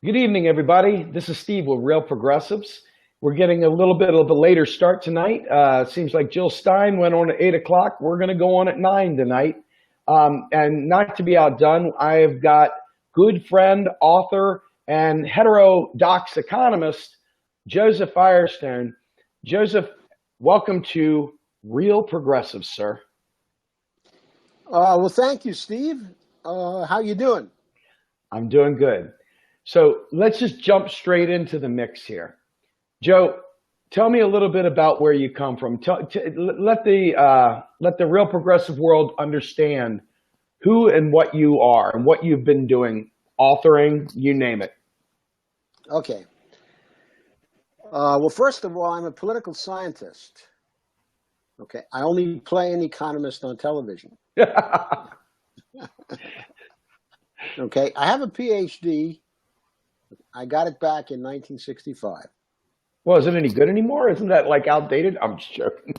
Good evening, everybody. This is Steve with Real Progressives. We're getting a little bit of a later start tonight. Seems like Jill Stein went on at 8 o'clock. We're going to go on at 9 tonight. And not to be outdone, I've got good friend, author, and heterodox economist, Joseph Firestone. Joseph, welcome to Real Progressives, sir. Well, thank you, Steve. How you doing? I'm doing good. So let's just jump straight into the mix here. Joe, tell me a little bit about where you come from. Let the real progressive world understand who and what you are and what you've been doing, authoring, you name it. Okay. Well, first of all, I'm a political scientist. Okay. I only play an economist on television. Okay. I have a PhD. I got it back in 1965. Well, is it any good anymore? Isn't that like outdated? I'm just joking.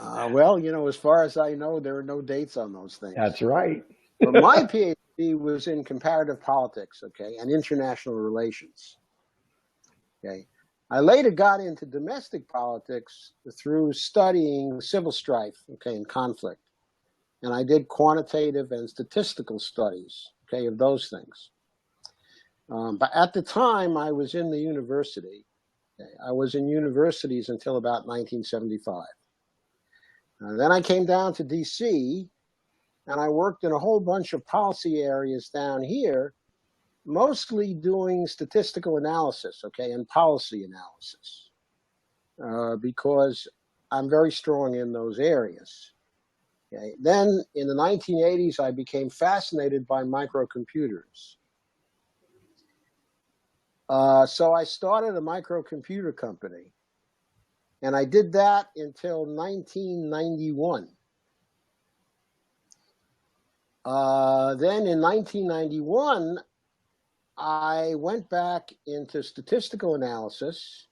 Well, as far as I know, there are no dates on those things. That's right. But my PhD was in comparative politics, okay, and international relations. Okay. I later got into domestic politics through studying civil strife, okay, and conflict. And I did quantitative and statistical studies, okay, of those things. But at the time, I was in the university. Okay, I was in universities until about 1975. Then I came down to D.C., and I worked in a whole bunch of policy areas down here, mostly doing statistical analysis, okay, and policy analysis, because I'm very strong in those areas. Okay. Then in the 1980s, I became fascinated by microcomputers. So I started a microcomputer company, and I did that until 1991. Then in 1991, I went back into statistical analysis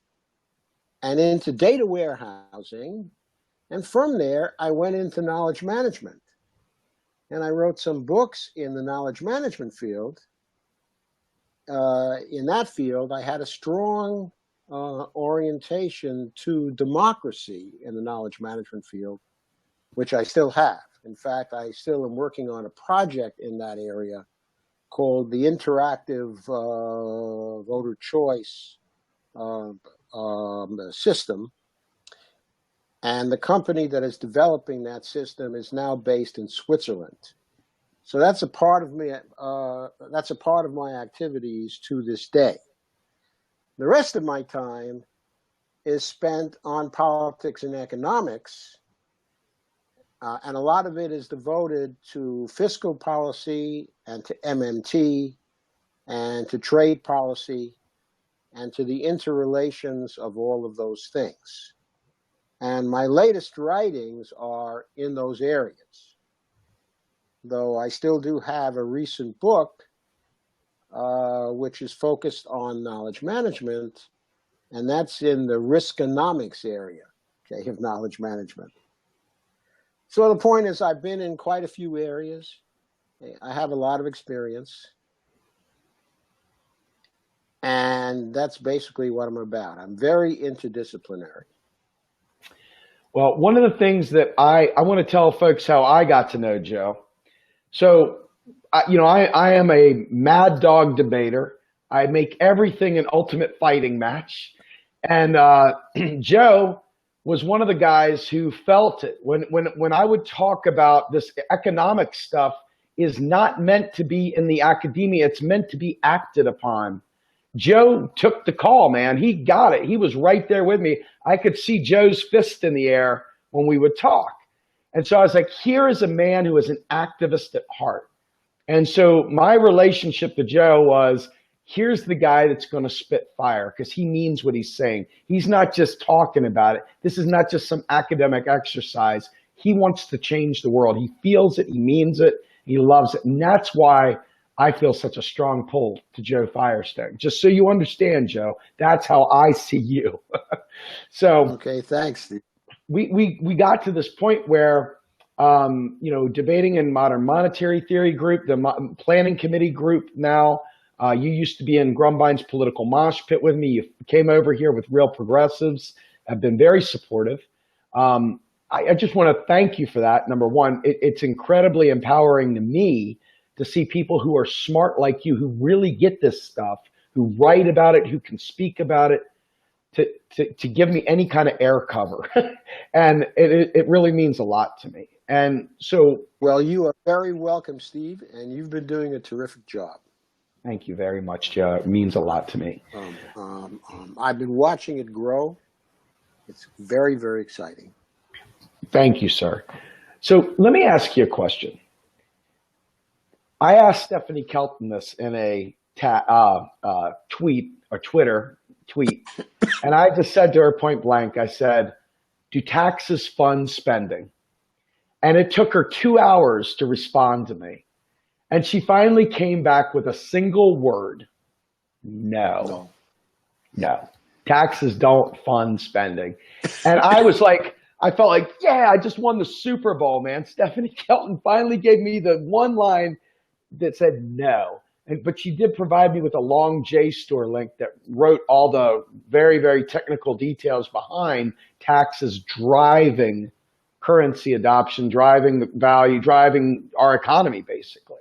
and into data warehousing. And from there, I went into knowledge management. And I wrote some books in the knowledge management field. In that field, I had a strong orientation to democracy in the knowledge management field, which I still have. In fact, I still am working on a project in that area called the Interactive Voter Choice System. And the company that is developing that system is now based in Switzerland. So that's a part of me. That's a part of my activities to this day. The rest of my time is spent on politics and economics, and a lot of it is devoted to fiscal policy and to MMT and to trade policy and to the interrelations of all of those things. And my latest writings are in those areas, though I still do have a recent book which is focused on knowledge management, and that's in the riskonomics area, okay, of knowledge management. So the point is, I've been in quite a few areas. I have a lot of experience, and that's basically what I'm about. I'm very interdisciplinary. Well, one of the things that I want to tell folks how I got to know Joe. So, I am a mad dog debater. I make everything an ultimate fighting match. And Joe was one of the guys who felt it. When I would talk about this economic stuff is not meant to be in the academia, it's meant to be acted upon. Joe took the call, man. He got it. He was right there with me. I could see Joe's fist in the air when we would talk. And so I was like, here is a man who is an activist at heart. And so my relationship to Joe was, here's the guy that's going to spit fire because he means what he's saying. He's not just talking about it. This is not just some academic exercise. He wants to change the world. He feels it. He means it. He loves it. And that's why I feel such a strong pull to Joe Firestone. Just so you understand, Joe, that's how I see you. So okay, thanks, Steve. We got to this point where, debating in modern monetary theory group, the planning committee group now, You used to be in Grumbine's political mosh pit with me. You came over here with real progressives, have been very supportive. I just want to thank you for that. Number one, it's incredibly empowering to me to see people who are smart like you, who really get this stuff, who write about it, who can speak about it, to give me any kind of air cover. And it really means a lot to me. And so, Well, you are very welcome, Steve, and you've been doing a terrific job. thank you very much, Joe. It means a lot to me. I've been watching it grow. It's very, very exciting. Thank you, sir. So let me ask you a question. I asked Stephanie Kelton this in a Twitter tweet, and I just said to her point blank, I said, do taxes fund spending? And it took her 2 hours to respond to me. And she finally came back with a single word. No. Taxes don't fund spending. And I was like, I felt like, yeah, I just won the Super Bowl, man. Stephanie Kelton finally gave me the one line that said no. But she did provide me with a long JSTOR link that wrote all the very, very technical details behind taxes driving currency adoption, driving the value, driving our economy, basically.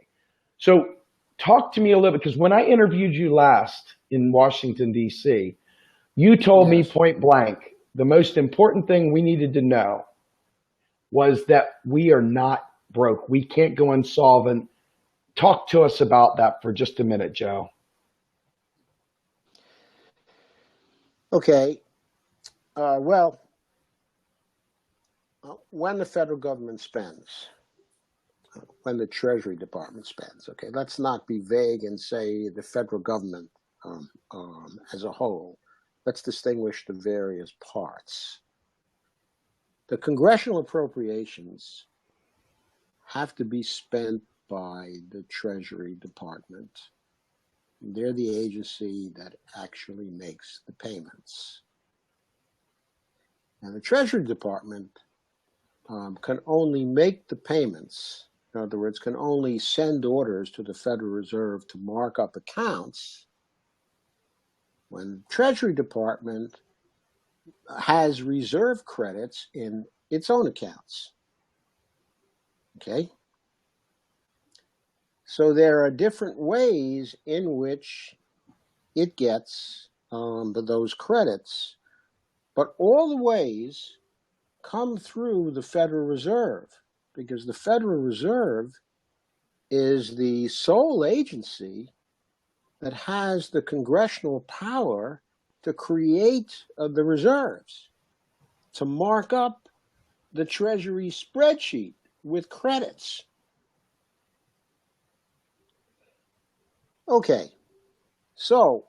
So talk to me a little bit, because when I interviewed you last in Washington, D.C., you told me point blank, the most important thing we needed to know was that we are not broke. We can't go insolvent. Talk to us about that for just a minute, Joe. Okay. Well, when the federal government spends, when the Treasury Department spends, okay, let's not be vague and say the federal government as a whole. Let's distinguish the various parts. The congressional appropriations have to be spent by the Treasury Department. They're the agency that actually makes the payments. And the Treasury Department can only make the payments, in other words, can only send orders to the Federal Reserve to mark up accounts when the Treasury Department has reserve credits in its own accounts. Okay? So there are different ways in which it gets those credits, but all the ways come through the Federal Reserve, because the Federal Reserve is the sole agency that has the congressional power to create the reserves, to mark up the Treasury spreadsheet with credits. Okay, so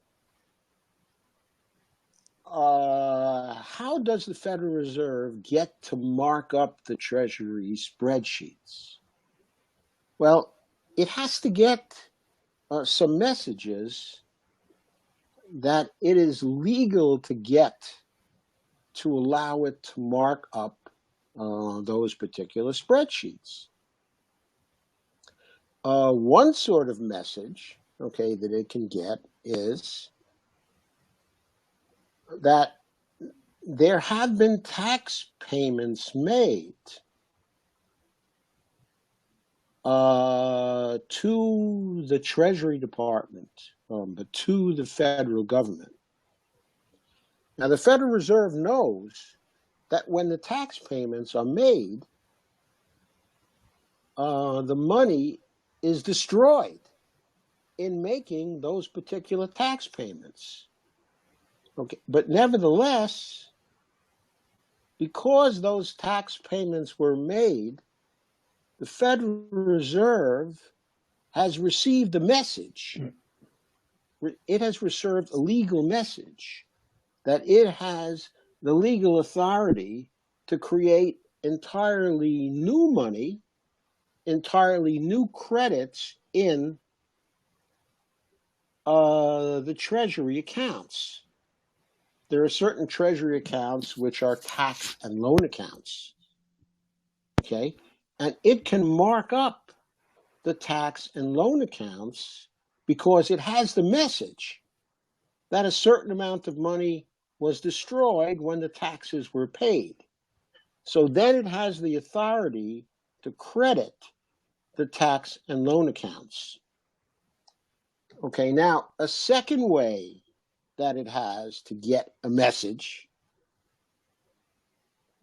how does the Federal Reserve get to mark up the Treasury spreadsheets? Well, it has to get some messages that it is legal to get to allow it to mark up those particular spreadsheets. One sort of message, okay, that it can get is that there have been tax payments made to the Treasury Department, but to the federal government. Now, the Federal Reserve knows that when the tax payments are made, the money is destroyed in making those particular tax payments. Okay, but nevertheless, because those tax payments were made, the Federal Reserve has received a message. It has received a legal message that it has the legal authority to create entirely new money, entirely new credits in the Treasury accounts. There are certain Treasury accounts which are tax and loan accounts, okay? And it can mark up the tax and loan accounts because it has the message that a certain amount of money was destroyed when the taxes were paid. So then it has the authority to credit the tax and loan accounts. Okay, now a second way that it has to get a message,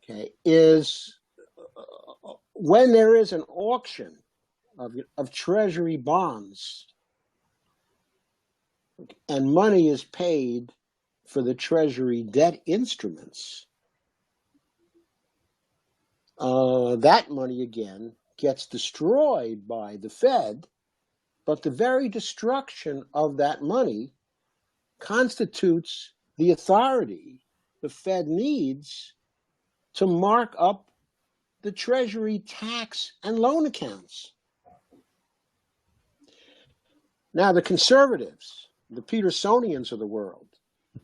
okay, is when there is an auction of treasury bonds and money is paid for the treasury debt instruments, that money again gets destroyed by the Fed, but the very destruction of that money constitutes the authority the Fed needs to mark up the treasury tax and loan accounts. Now, the conservatives, the Petersonians of the world,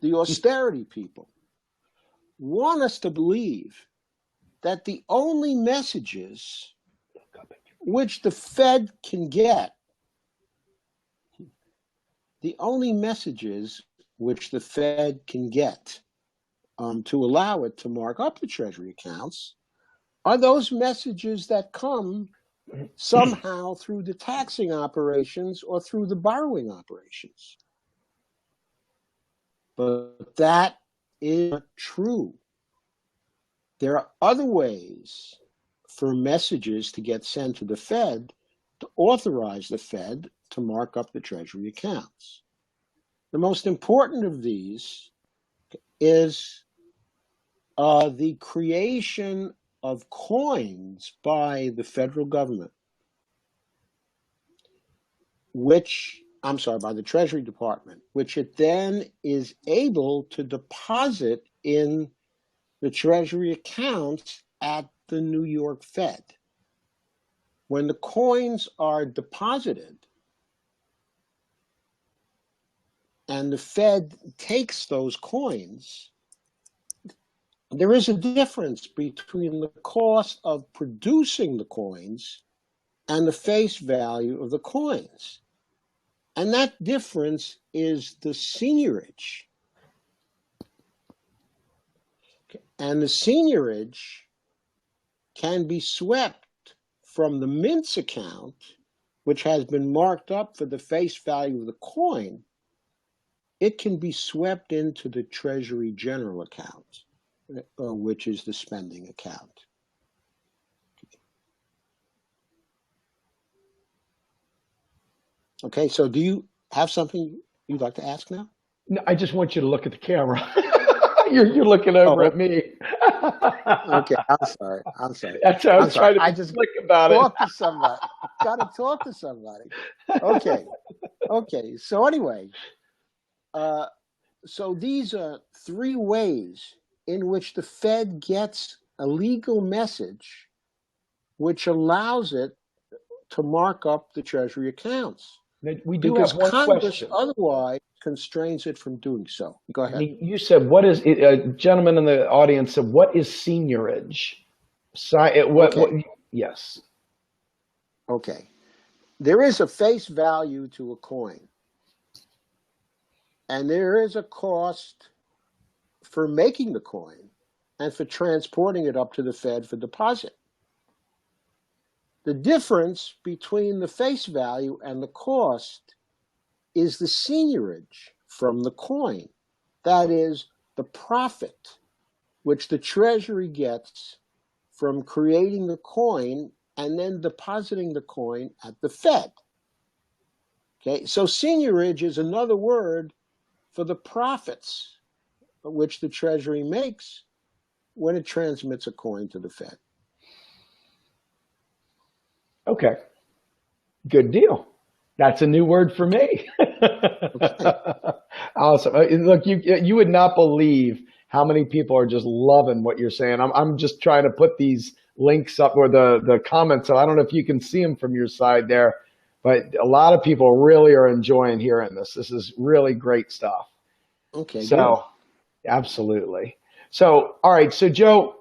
the austerity people, want us to believe that the only messages which the Fed can get, to allow it to mark up the treasury accounts are those messages that come somehow through the taxing operations or through the borrowing operations. But that is not true. There are other ways for messages to get sent to the Fed to authorize the Fed to mark up the treasury accounts. The most important of these is the creation of coins by the federal government, by the Treasury Department, which it then is able to deposit in the Treasury accounts at the New York Fed. When the coins are deposited and the Fed takes those coins, there is a difference between the cost of producing the coins and the face value of the coins. And that difference is the seigniorage. And the seigniorage can be swept from the mint's account, which has been marked up for the face value of the coin. It can be swept into the Treasury General account, which is the spending account. Okay, so do you have something you'd like to ask now? No, I just want you to look at the camera. You're looking over at me. Okay, I'm sorry. That's how I was trying to be slick about it. Talk to somebody. Got to talk to somebody. Okay. So anyway, so these are three ways in which the Fed gets a legal message which allows it to mark up the Treasury accounts. We do because have one Congress question. Otherwise constrains it from doing so. Go ahead. You said, what is, a gentleman in the audience said, what is seigniorage? Yes. Okay. There is a face value to a coin. And there is a cost for making the coin and for transporting it up to the Fed for deposit. The difference between the face value and the cost is the seigniorage from the coin. That is the profit which the Treasury gets from creating the coin and then depositing the coin at the Fed. Okay, so seigniorage is another word for the profits which the Treasury makes when it transmits a coin to the Fed. Okay. Good deal. That's a new word for me. Okay. Awesome. Look, you would not believe how many people are just loving what you're saying. I'm just trying to put these links up or the comments. So I don't know if you can see them from your side there, but a lot of people really are enjoying hearing this. This is really great stuff. Okay. So, good. Absolutely. So, all right. So, Joe,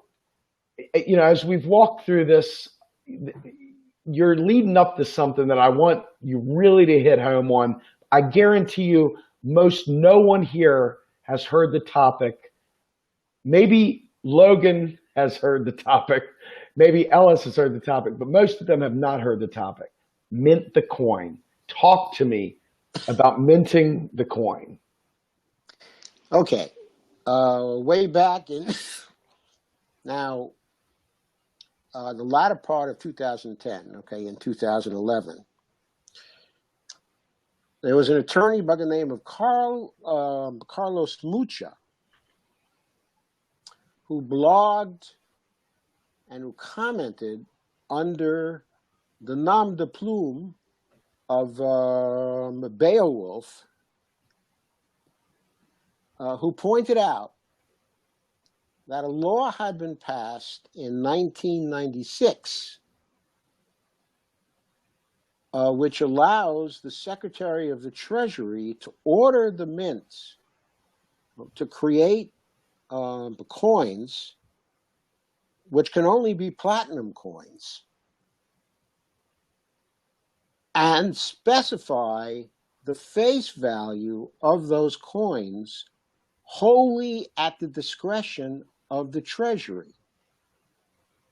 as we've walked through this, you're leading up to something that I want you really to hit home on. I guarantee you, most no one here has heard the topic. Maybe Logan has heard the topic. Maybe Ellis has heard the topic, but most of them have not heard the topic. Mint the coin. Talk to me about minting the coin. Okay. Way back in now, the latter part of 2010, okay, in 2011, there was an attorney by the name of Carlos Mucha who blogged and who commented under the nom de plume of Beowulf, who pointed out that a law had been passed in 1996 which allows the Secretary of the Treasury to order the mints to create the coins, which can only be platinum coins, and specify the face value of those coins wholly at the discretion of the Treasury,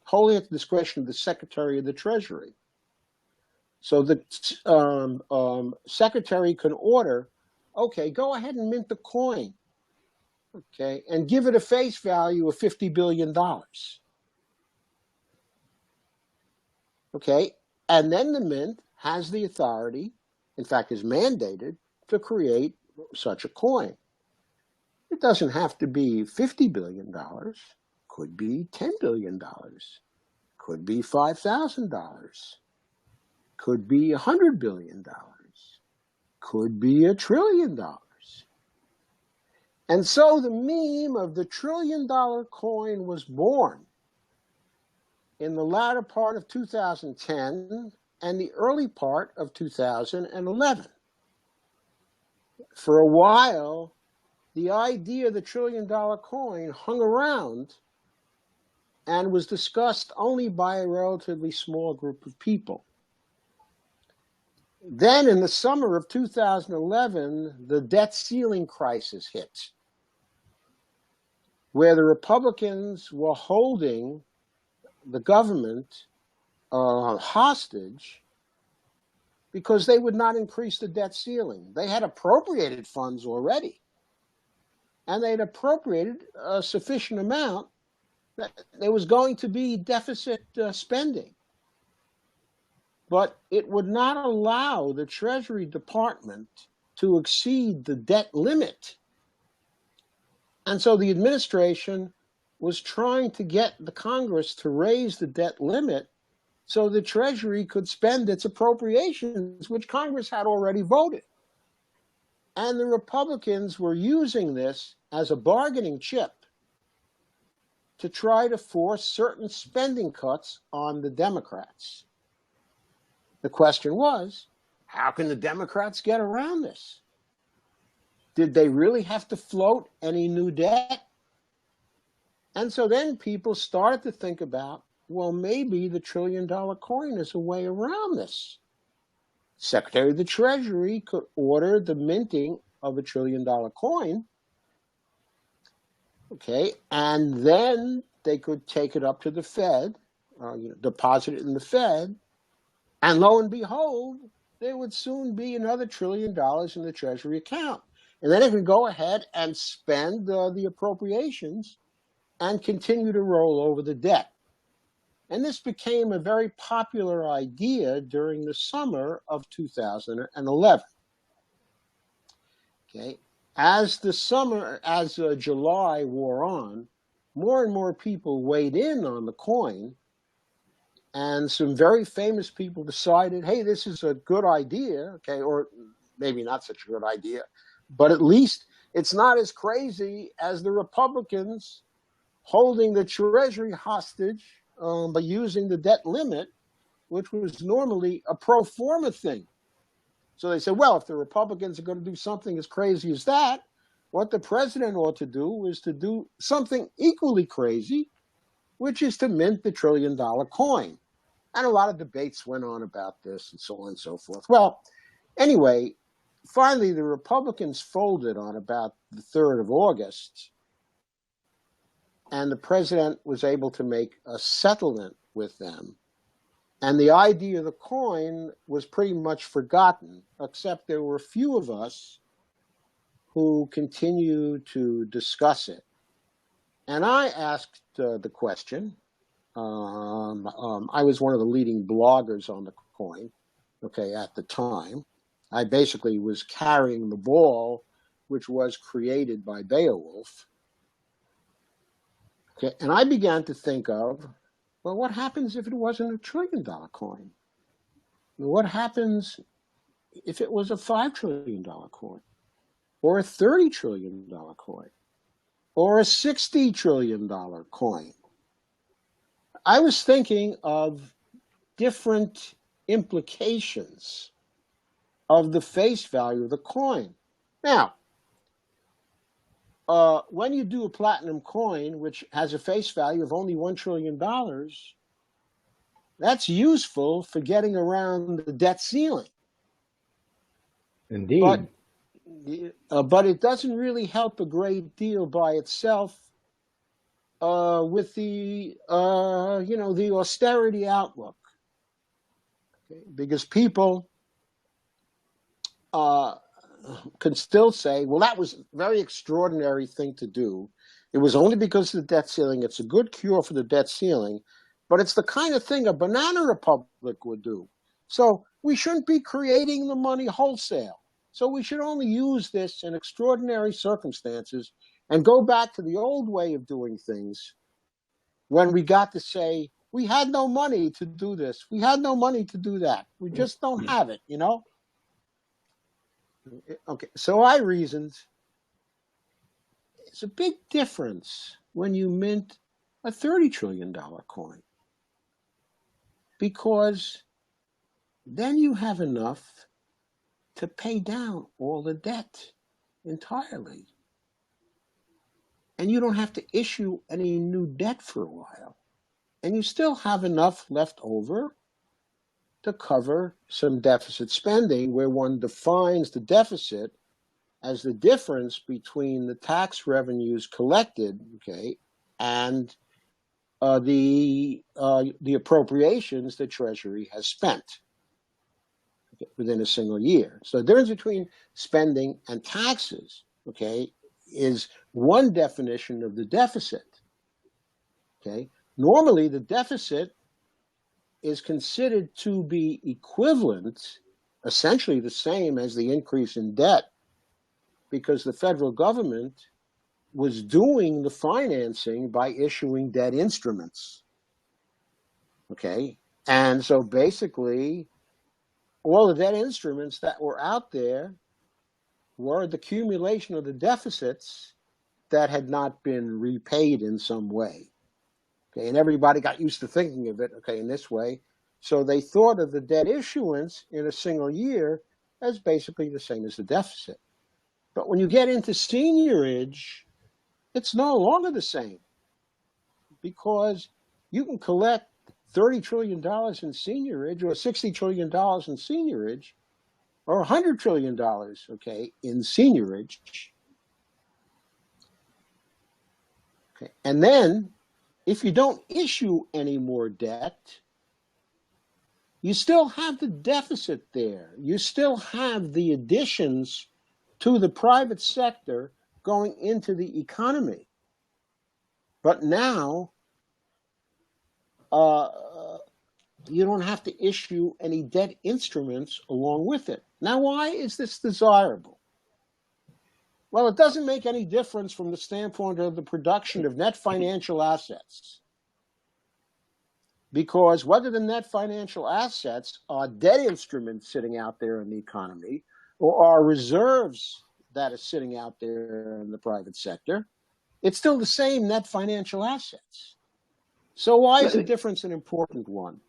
wholly at the discretion of the Secretary of the Treasury. So the Secretary can order, okay, go ahead and mint the coin, okay, and give it a face value of $50 billion. Okay, and then the mint has the authority, in fact is mandated, to create such a coin. It doesn't have to be $50 billion, could be $10 billion, could be $5,000, could be $100 billion, could be $1 trillion. And so the meme of the $1 trillion coin was born in the latter part of 2010 and the early part of 2011. For a while, the idea of the $1 trillion coin hung around and was discussed only by a relatively small group of people. Then in the summer of 2011, the debt ceiling crisis hit, where the Republicans were holding the government hostage because they would not increase the debt ceiling. They had appropriated funds already, and they'd appropriated a sufficient amount that there was going to be deficit spending. But it would not allow the Treasury Department to exceed the debt limit. And so the administration was trying to get the Congress to raise the debt limit so the Treasury could spend its appropriations, which Congress had already voted. And the Republicans were using this as a bargaining chip to try to force certain spending cuts on the Democrats. The question was, how can the Democrats get around this? Did they really have to float any new debt? And so then people started to think about, well, maybe the $1 trillion coin is a way around this. Secretary of the Treasury could order the minting of a $1 trillion coin, okay, and then they could take it up to the Fed, deposit it in the Fed, and lo and behold, there would soon be another $1 trillion in the Treasury account. And then it could go ahead and spend the appropriations and continue to roll over the debt. And this became a very popular idea during the summer of 2011. Okay, as July wore on, more and more people weighed in on the coin, and some very famous people decided, hey, this is a good idea, okay, or maybe not such a good idea, but at least it's not as crazy as the Republicans holding the Treasury hostage by using the debt limit, which was normally a pro forma thing. So they said, well, if the Republicans are going to do something as crazy as that, what the president ought to do is to do something equally crazy, which is to mint the $1 trillion coin. And a lot of debates went on about this and so on and so forth. Well, anyway, finally, the Republicans folded on about the 3rd of August, and the president was able to make a settlement with them. And the idea of the coin was pretty much forgotten, except there were a few of us who continued to discuss it. And I asked the question. I was one of the leading bloggers on the coin, okay, at the time. I basically was carrying the ball, which was created by Beowulf. Okay, and I began to think of, well, what happens if it wasn't $1 trillion coin? What happens if it was a $5 trillion coin, or a $30 trillion coin, or a $60 trillion coin? I was thinking of different implications of the face value of the coin. Now, when you do a platinum coin, which has a face value of only $1 trillion, that's useful for getting around the debt ceiling. Indeed. But it doesn't really help a great deal by itself with the the austerity outlook, okay? Because people can still say, well, that was a very extraordinary thing to do. It was only because of the debt ceiling. It's a good cure for the debt ceiling, but it's the kind of thing a banana republic would do. So we shouldn't be creating the money wholesale. So we should only use this in extraordinary circumstances and go back to the old way of doing things when we got to say, we had no money to do this. We had no money to do that. We just don't have it, Okay, so I reasoned, it's a big difference when you mint a $30 trillion coin, because then you have enough to pay down all the debt entirely. And you don't have to issue any new debt for a while. And you still have enough left over to cover some deficit spending, where one defines the deficit as the difference between the tax revenues collected, okay, and the appropriations the Treasury has spent within a single year. So the difference between spending and taxes, okay, is one definition of the deficit. Okay, normally the deficit is considered to be equivalent, essentially the same as the increase in debt, because the federal government was doing the financing by issuing debt instruments. Okay, and so basically all the debt instruments that were out there were the accumulation of the deficits that had not been repaid in some way. Okay, and everybody got used to thinking of it, okay, in this way. So they thought of the debt issuance in a single year as basically the same as the deficit. But when you get into seniorage, it's no longer the same, because you can collect $30 trillion in seniorage, or $60 trillion in seniorage, or $100 trillion, okay, in seniorage. Okay. And then, if you don't issue any more debt, you still have the deficit there. You still have the additions to the private sector going into the economy. But now, you don't have to issue any debt instruments along with it. Now, why is this desirable? Well, it doesn't make any difference from the standpoint of the production of net financial assets, because whether the net financial assets are debt instruments sitting out there in the economy or are reserves that are sitting out there in the private sector, it's still the same net financial assets. So why is the difference an important one?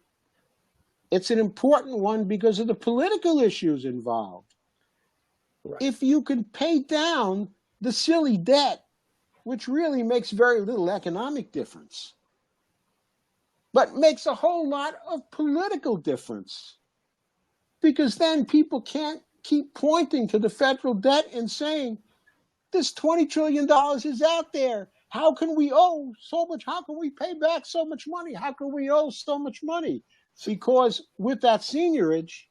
It's an important one because of the political issues involved. Right. If you can pay down the silly debt, which really makes very little economic difference, but makes a whole lot of political difference, because then people can't keep pointing to the federal debt and saying, this $20 trillion is out there. How can we owe so much? How can we pay back so much money? How can we owe so much money? Because with that seniorage,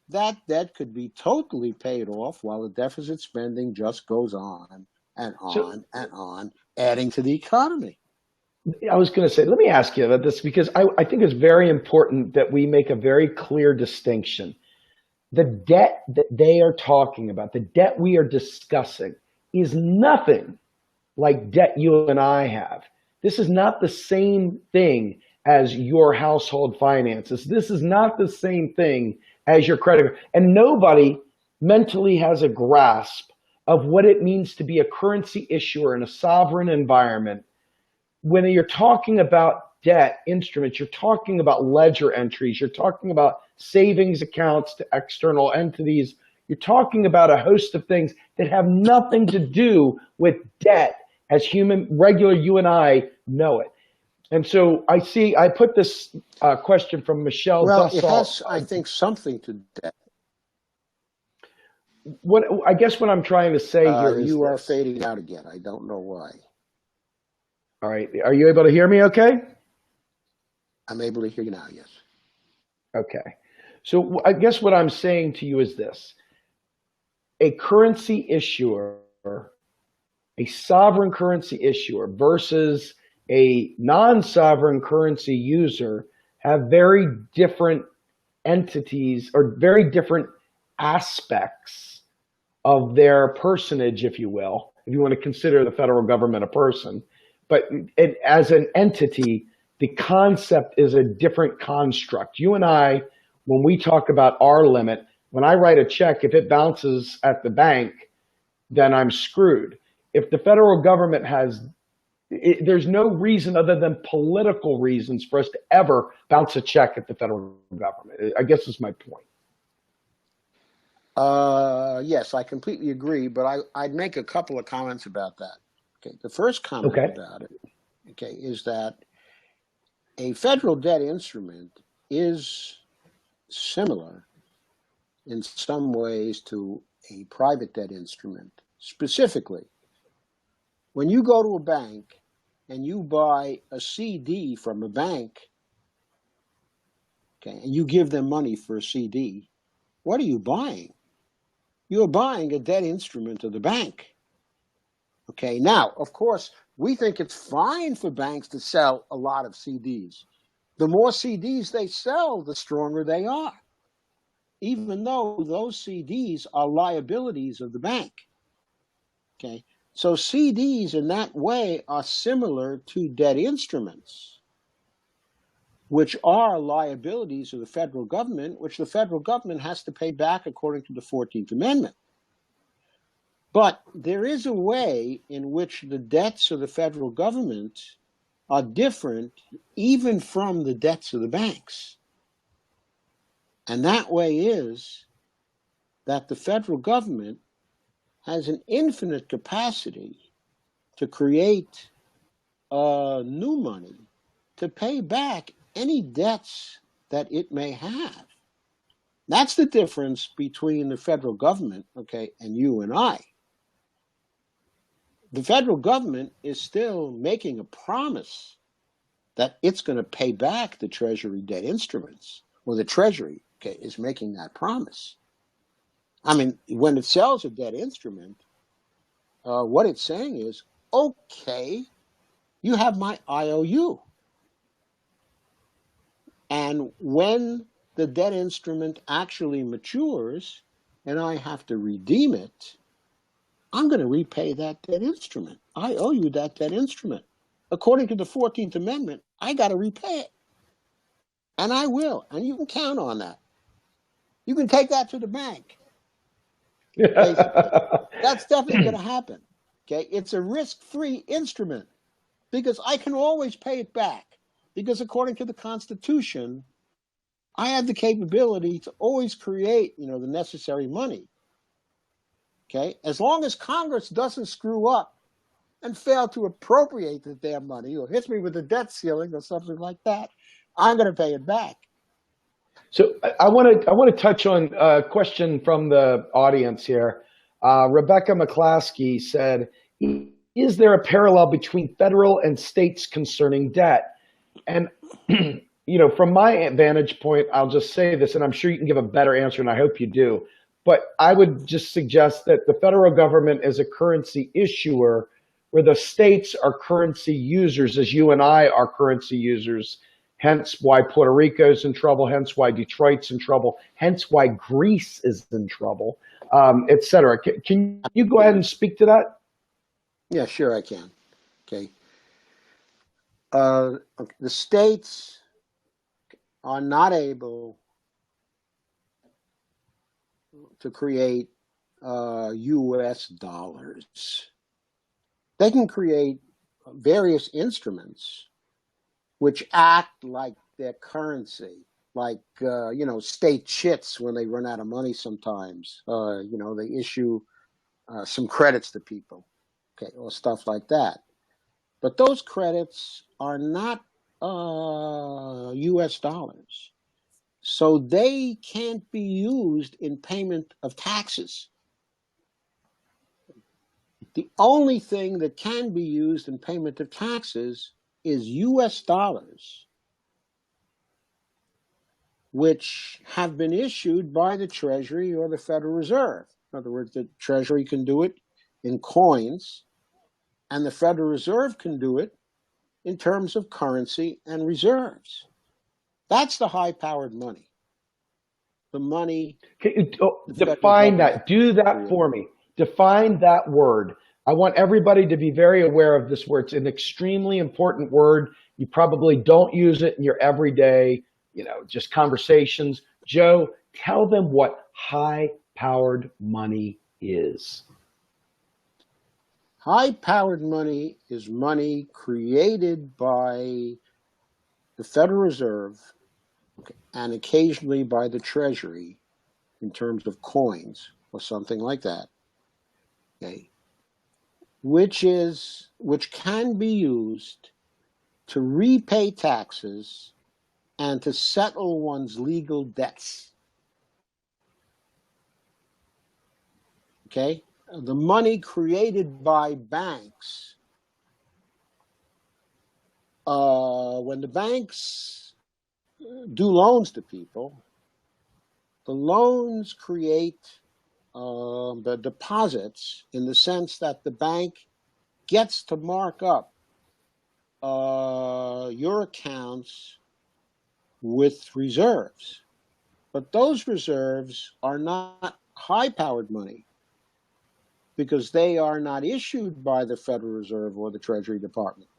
that debt could be totally paid off while the deficit spending just goes on and on and on, adding to the economy. I was going to say, let me ask you about this because I think it's very important that we make a very clear distinction. The debt that they are talking about, the debt we are discussing, is nothing like debt you and I have. This is not the same thing as your household finances. This is not the same thing as your credit card. And nobody mentally has a grasp of what it means to be a currency issuer in a sovereign environment. When you're talking about debt instruments, you're talking about ledger entries, you're talking about savings accounts to external entities, you're talking about a host of things that have nothing to do with debt as regular you and I know it. And so I put this question from Michelle Dussel. It has, I think, something to debt. I guess what I'm trying to say here is you are fading out again. I don't know why. All right. Are you able to hear me okay? I'm able to hear you now, yes. Okay. So I guess what I'm saying to you is this. A currency issuer, a sovereign currency issuer versus a non-sovereign currency user have very different entities or very different aspects of their personage, if you will, if you want to consider the federal government a person. But as an entity, the concept is a different construct. You and I, when we talk about our limit, when I write a check, if it bounces at the bank, then I'm screwed. If the federal government there's no reason other than political reasons for us to ever bounce a check at the federal government. I guess is my point. Yes, I completely agree, but I'd make a couple of comments about that. Okay, the first comment about it, is that a federal debt instrument is similar in some ways to a private debt instrument. Specifically, when you go to a bank and you buy a CD from a bank, and you give them money for a CD, what are you buying? You're buying a debt instrument of the bank. Okay, now, of course, we think it's fine for banks to sell a lot of CDs. The more CDs they sell, the stronger they are, even though those CDs are liabilities of the bank. Okay, so CDs in that way are similar to debt instruments, which are liabilities of the federal government, which the federal government has to pay back according to the 14th Amendment. But there is a way in which the debts of the federal government are different even from the debts of the banks. And that way is that the federal government has an infinite capacity to create new money to pay back any debts that it may have. That's the difference between the federal government, and you and I. The federal government is still making a promise that it's going to pay back the Treasury debt instruments, or the Treasury is making that promise. I mean, when it sells a debt instrument, what it's saying is, okay, you have my IOU. And when the debt instrument actually matures and I have to redeem it, I'm going to repay that debt instrument. I owe you that debt instrument. According to the 14th Amendment, I got to repay it. And I will. And you can count on that. You can take that to the bank. Basically. That's definitely going to happen. It's a risk-free instrument because I can always pay it back. Because according to the Constitution, I have the capability to always create, the necessary money. As long as Congress doesn't screw up and fail to appropriate the damn money or hits me with a debt ceiling or something like that, I'm going to pay it back. So I want to touch on a question from the audience here. Rebecca McClaskey said, "Is there a parallel between federal and states concerning debt?" And from my vantage point, I'll just say this, and I'm sure you can give a better answer, and I hope you do. But I would just suggest that the federal government is a currency issuer, where the states are currency users, as you and I are currency users. Hence why Puerto Rico's in trouble, hence why Detroit's in trouble, hence why Greece is in trouble, et cetera. Can you go ahead and speak to that? Yeah, sure, I can. Okay. The states are not able to create U.S. dollars. They can create various instruments which act like their currency, like state chits when they run out of money. Sometimes they issue some credits to people, okay, or stuff like that. But those credits are not U.S. dollars, so they can't be used in payment of taxes. The only thing that can be used in payment of taxes is U.S. dollars, which have been issued by the Treasury or the Federal Reserve. In other words, the Treasury can do it in coins, and the Federal Reserve can do it in terms of currency and reserves. That's the high-powered money. The money. Define that. Do that for me. Define that word. I want everybody to be very aware of this word. It's an extremely important word. You probably don't use it in your everyday, just conversations. Joe, tell them what high-powered money is. High-powered money is money created by the Federal Reserve and occasionally by the Treasury in terms of coins or something like that, okay, which can be used to repay taxes and to settle one's legal debts. Okay? The money created by banks, when the banks do loans to people, the loans create the deposits in the sense that the bank gets to mark up your accounts with reserves. But those reserves are not high-powered money because they are not issued by the Federal Reserve or the Treasury Department.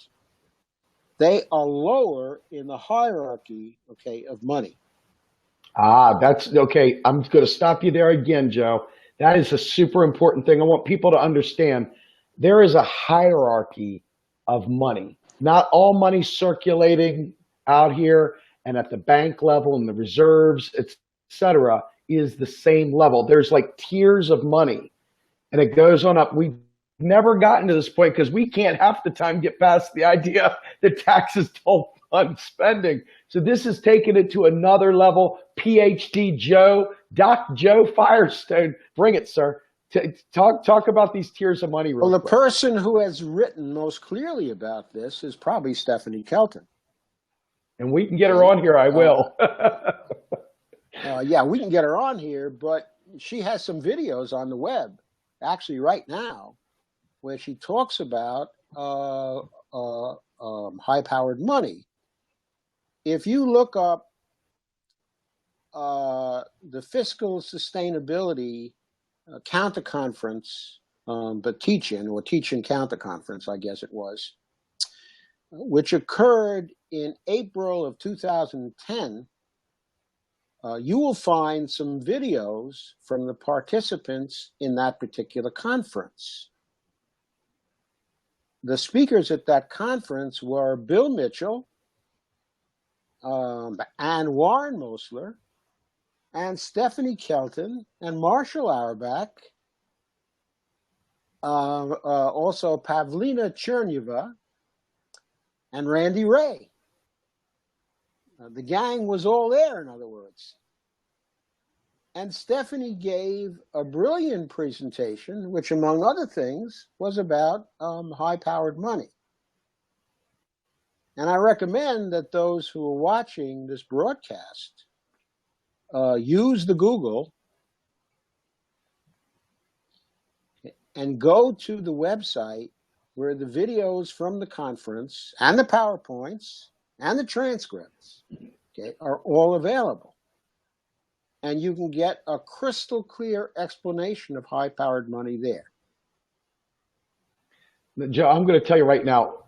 They are lower in the hierarchy, okay, of money. That's okay. I'm going to stop you there again, Joe. That is a super important thing. I want people to understand there is a hierarchy of money. Not all money circulating out here and at the bank level and the reserves, et cetera, is the same level. There's like tiers of money, and it goes on up. We've never gotten to this point because we can't half the time get past the idea that taxes don't fund spending. So this has taken it to another level. PhD Joe, Doc Joe Firestone, bring it, sir. Talk about these tiers of money real quick. The person who has written most clearly about this is probably Stephanie Kelton. And we can get her on here, I will. Yeah, we can get her on here, but she has some videos on the web, actually right now, where she talks about high-powered money. If you look up the Fiscal Sustainability Counter Conference, but Teach-In Counter Conference, I guess it was, which occurred in April of 2010, you will find some videos from the participants in that particular conference. The speakers at that conference were Bill Mitchell, and Warren Mosler, and Stephanie Kelton, and Marshall Auerbach, also Pavlina Chernyeva, and Randy Ray. The gang was all there, in other words. And Stephanie gave a brilliant presentation, which, among other things, was about high-powered money. And I recommend that those who are watching this broadcast use the Google and go to the website where the videos from the conference and the PowerPoints and the transcripts, okay, are all available. And you can get a crystal clear explanation of high-powered money there. Joe, I'm going to tell you right now,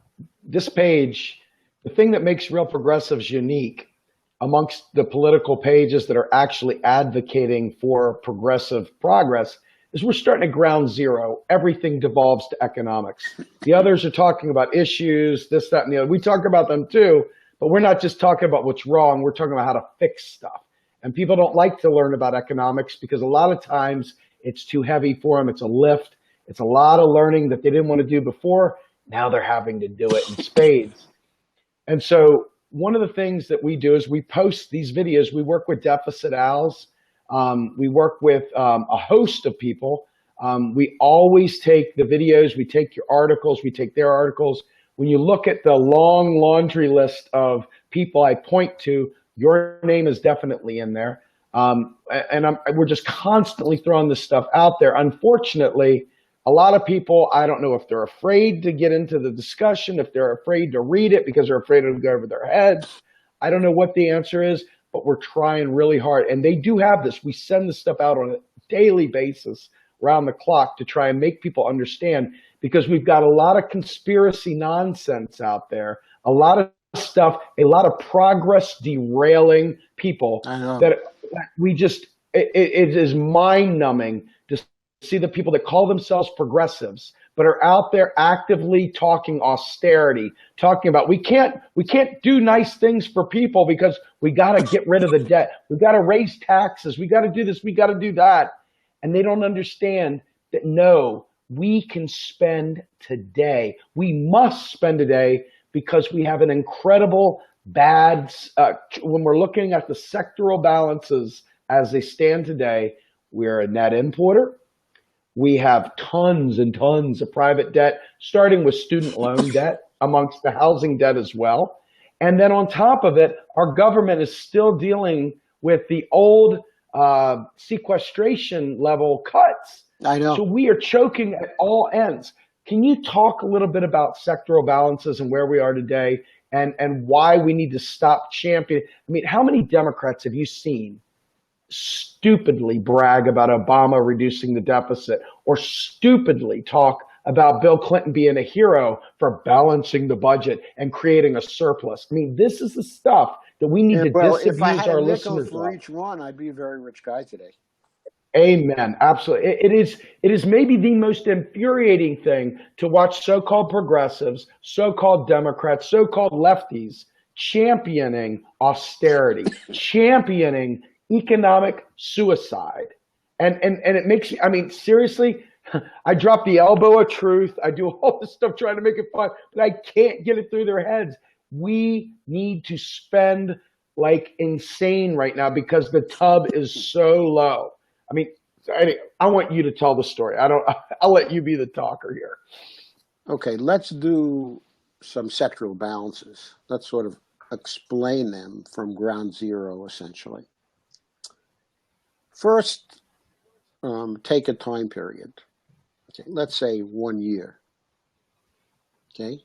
this page, the thing that makes Real Progressives unique amongst the political pages that are actually advocating for progressive progress is we're starting at ground zero. Everything devolves to economics. The others are talking about issues, this, that, and the other. We talk about them too, but we're not just talking about what's wrong. We're talking about how to fix stuff. And people don't like to learn about economics because a lot of times it's too heavy for them. It's a lift. It's a lot of learning that they didn't want to do before. Now they're having to do it in spades. And so one of the things that we do is we post these videos. We work with Deficit Owls. We work with a host of people. We always take the videos. We take your articles. We take their articles. When you look at the long laundry list of people I point to, your name is definitely in there. We're just constantly throwing this stuff out there. Unfortunately, a lot of people, I don't know if they're afraid to get into the discussion, if they're afraid to read it because they're afraid it'll go over their heads. I don't know what the answer is, but we're trying really hard. And they do have this. We send this stuff out on a daily basis around the clock to try and make people understand, because we've got a lot of conspiracy nonsense out there, a lot of stuff, a lot of progress derailing people that we just, it is mind numbing to see the people that call themselves progressives, but are out there actively talking austerity, talking about we can't do nice things for people because we got to get rid of the debt. We got to raise taxes. We got to do this. We got to do that. And they don't understand that, no, we can spend today. We must spend today because we have an incredible bad, when we're looking at the sectoral balances as they stand today, we're a net importer. We have tons and tons of private debt, starting with student loan debt, amongst the housing debt as well. And then on top of it, our government is still dealing with the old sequestration level cuts. I know. So we are choking at all ends. Can you talk a little bit about sectoral balances and where we are today, and why we need to stop championing? I mean, how many Democrats have you seen stupidly brag about Obama reducing the deficit, or stupidly talk about Bill Clinton being a hero for balancing the budget and creating a surplus? I mean, this is the stuff that we need to disabuse if I had our a nickel listeners for of. each one, I'd be a very rich guy today. Amen. Absolutely. It is maybe the most infuriating thing to watch so-called progressives, so-called Democrats, so-called lefties championing austerity, championing economic suicide. And it makes me, I mean, seriously, I drop the elbow of truth. I do all this stuff trying to make it fun, but I can't get it through their heads. We need to spend like insane right now because the tub is so low. I mean, anyway, I want you to tell the story. I'll let you be the talker here. Okay, let's do some sectoral balances. Let's sort of explain them from ground zero, essentially. First, take a time period. Okay, let's say 1 year. Okay,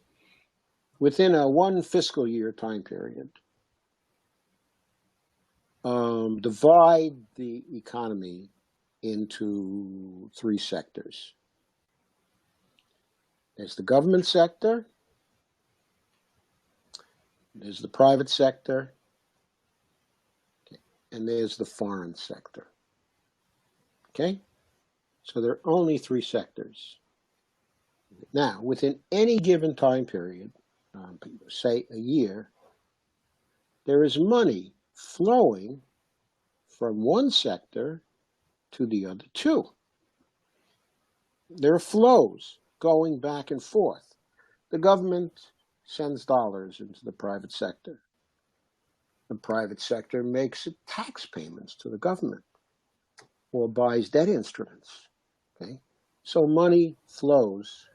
within a one fiscal year time period, divide the economy into three sectors. There's the government sector, there's the private sector, and there's the foreign sector. Okay? So there are only three sectors. Now, within any given time period, say a year, there is money flowing from one sector to the other two. There are flows going back and forth. The government sends dollars into the private sector. The private sector makes tax payments to the government or buys debt instruments. Okay? So money flows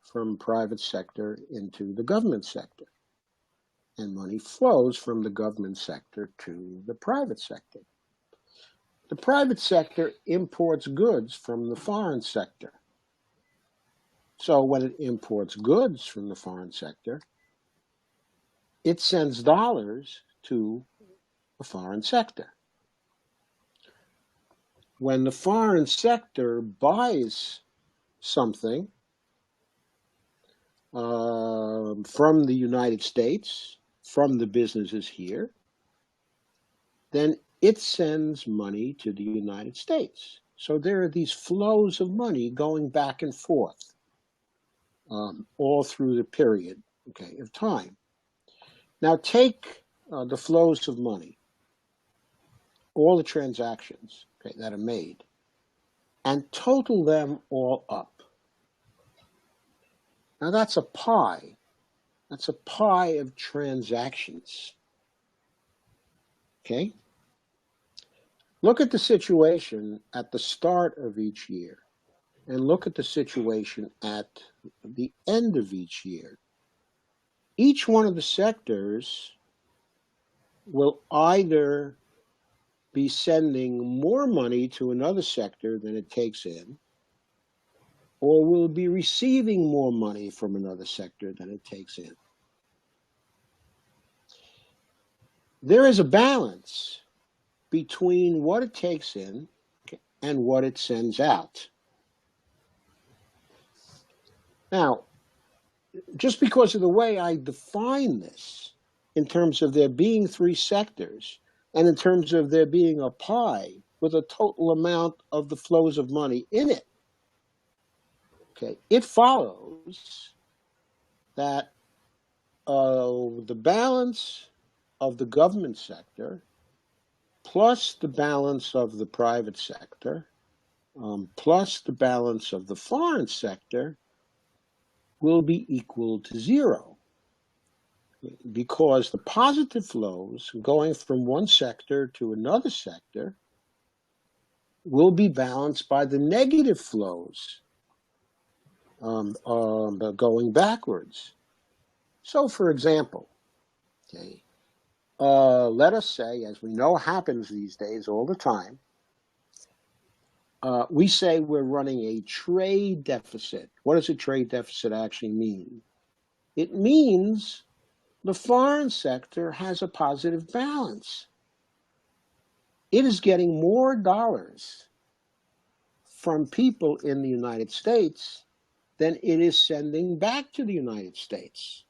from private sector into the government sector, and money flows from the government sector to the private sector. The private sector imports goods from the foreign sector. So when it imports goods from the foreign sector, it sends dollars to the foreign sector. When the foreign sector buys something from the United States, from the businesses here, then it sends money to the United States. So there are these flows of money going back and forth all through the period, okay, of time. Now take the flows of money, all the transactions, okay, that are made, and total them all up. Now that's a pie. That's a pie of transactions. Okay? Look at the situation at the start of each year, and look at the situation at the end of each year. Each one of the sectors will either be sending more money to another sector than it takes in, or will be receiving more money from another sector than it takes in. There is a balance between what it takes in and what it sends out. Now, just because of the way I define this, in terms of there being three sectors, and in terms of there being a pie with a total amount of the flows of money in it, okay, it follows that the balance of the government sector plus the balance of the private sector plus the balance of the foreign sector will be equal to zero, because the positive flows going from one sector to another sector will be balanced by the negative flows going backwards. So, for example, okay, let us say, as we know happens these days all the time, we say we're running a trade deficit. What does a trade deficit actually mean? It means the foreign sector has a positive balance. It is getting more dollars from people in the United States than it is sending back to the United States.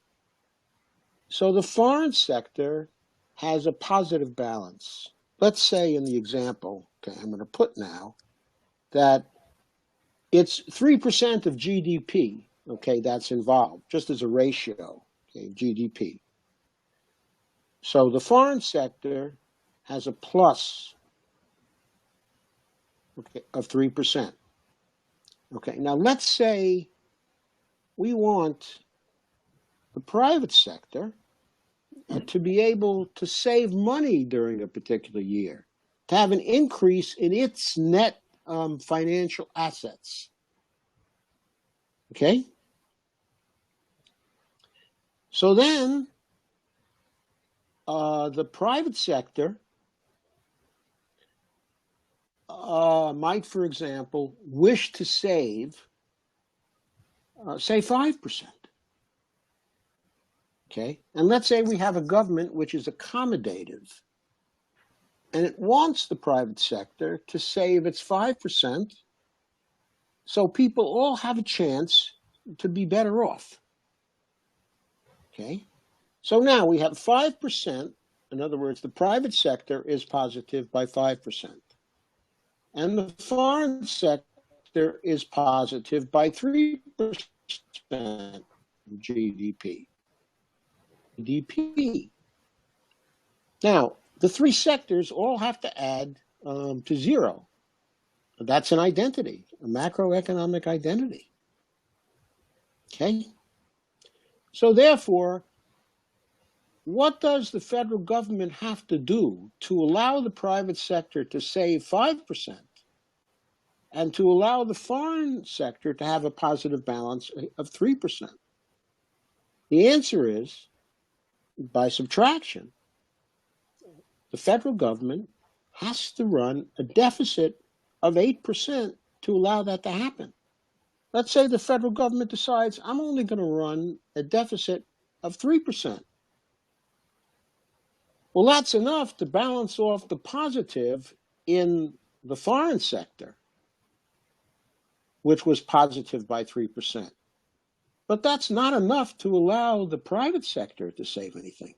So the foreign sector has a positive balance. Let's say in the example, okay, I'm going to put now, that it's 3% of GDP, okay, that's involved, just as a ratio, okay, GDP. So the foreign sector has a plus, okay, of 3%. Okay, now let's say we want the private sector to be able to save money during a particular year, to have an increase in its net financial assets. Okay? So then, the private sector might, for example, wish to save, say, 5%. Okay? And let's say we have a government which is accommodative, and it wants the private sector to save its 5%, so people all have a chance to be better off. Okay? So now we have 5%. In other words, the private sector is positive by 5%. And the foreign sector is positive by 3% of GDP. Now, the three sectors all have to add to zero. That's an identity, a macroeconomic identity. Okay? So therefore, what does the federal government have to do to allow the private sector to save 5% and to allow the foreign sector to have a positive balance of 3%? The answer is by subtraction. The federal government has to run a deficit of 8% to allow that to happen. Let's say the federal government decides, I'm only going to run a deficit of 3%. Well, that's enough to balance off the positive in the foreign sector, which was positive by 3%. But that's not enough to allow the private sector to save anything.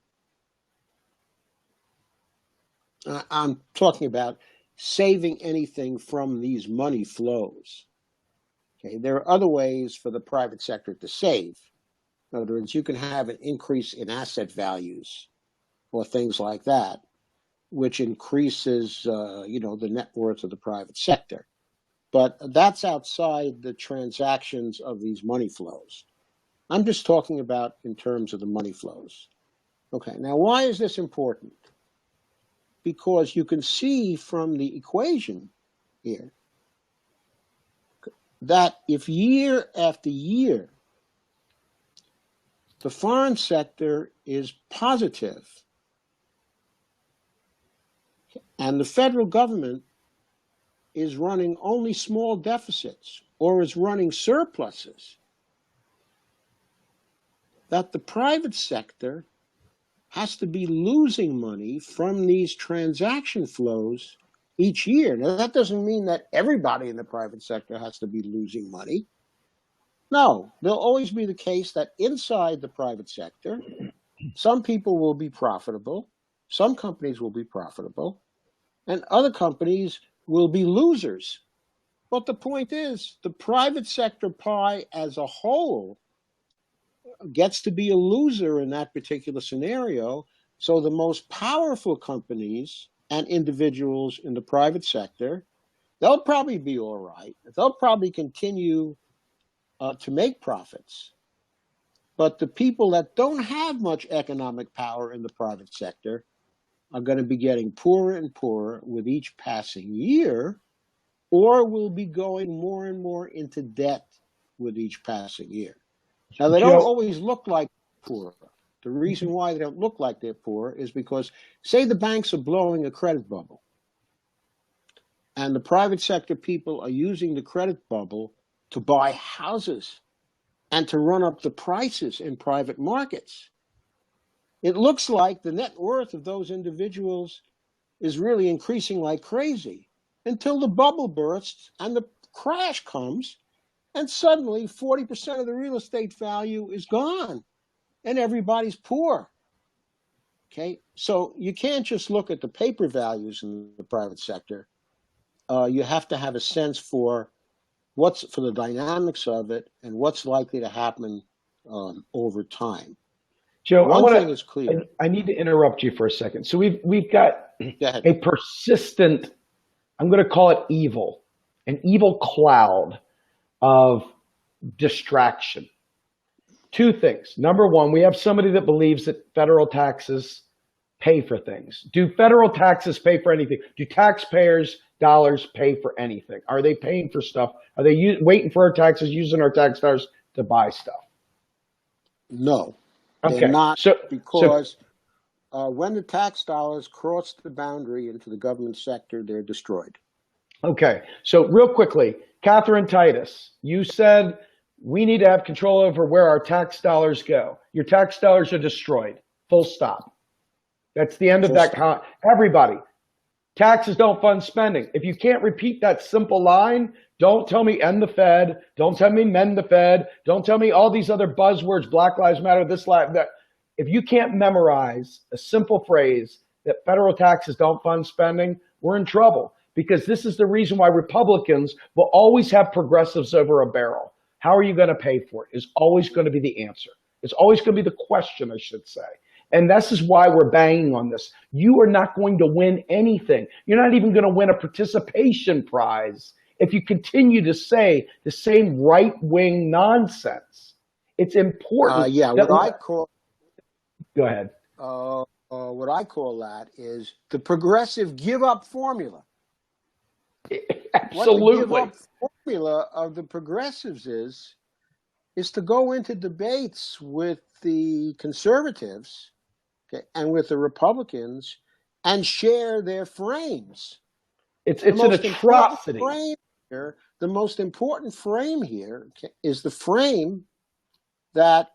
I'm talking about saving anything from these money flows. Okay, there are other ways for the private sector to save. In other words, you can have an increase in asset values or things like that, which increases, the net worth of the private sector. But that's outside the transactions of these money flows. I'm just talking about in terms of the money flows. Okay, now why is this important? Because you can see from the equation here that if year after year the foreign sector is positive and the federal government is running only small deficits or is running surpluses, that the private sector has to be losing money from these transaction flows each year. Now, that doesn't mean that everybody in the private sector has to be losing money. No, there'll always be the case that inside the private sector, some people will be profitable, some companies will be profitable, and other companies will be losers. But the point is, the private sector pie as a whole gets to be a loser in that particular scenario. So the most powerful companies and individuals in the private sector, they'll probably be all right. They'll probably continue to make profits. But the people that don't have much economic power in the private sector are going to be getting poorer and poorer with each passing year, or will be going more and more into debt with each passing year. Now, they don't always look like poor. The reason why they don't look like they're poor is because, say the banks are blowing a credit bubble, and the private sector people are using the credit bubble to buy houses and to run up the prices in private markets. It looks like the net worth of those individuals is really increasing like crazy until the bubble bursts and the crash comes, and suddenly 40% of the real estate value is gone and everybody's poor. Okay, so you can't just look at the paper values in the private sector. You have to have a sense for the dynamics of it and what's likely to happen over time. Joe, One thing is clear. I need to interrupt you for a second. So we've got a persistent, I'm going to call it evil, an evil cloud of distraction. Two things. Number one, we have somebody that believes that federal taxes pay for things. Do federal taxes pay for anything? Do taxpayers' dollars pay for anything? Are they paying for stuff? Are they waiting for our taxes, using our tax dollars to buy stuff? No, okay. They're not, because when the tax dollars cross the boundary into the government sector, they're destroyed. Okay, so real quickly, Catherine Titus, you said we need to have control over where our tax dollars go. Your tax dollars are destroyed. Full stop. That's the end of that. Everybody, taxes don't fund spending. If you can't repeat that simple line, don't tell me end the Fed. Don't tell me mend the Fed. Don't tell me all these other buzzwords, Black Lives Matter, this, that. If you can't memorize a simple phrase that federal taxes don't fund spending, we're in trouble. Because this is the reason why Republicans will always have progressives over a barrel. How are you going to pay for it? Is always going to be the answer. It's always going to be the question, I should say. And this is why we're banging on this. You are not going to win anything. You're not even going to win a participation prize if you continue to say the same right-wing nonsense. It's important. What I call Go ahead. what I call that is the progressive give up formula. What the give Absolutely. up formula of the progressives is to go into debates with the conservatives, okay, and with the Republicans and share their frames. It's The an most important atrocity. frame here, the most important frame here, okay, is the frame that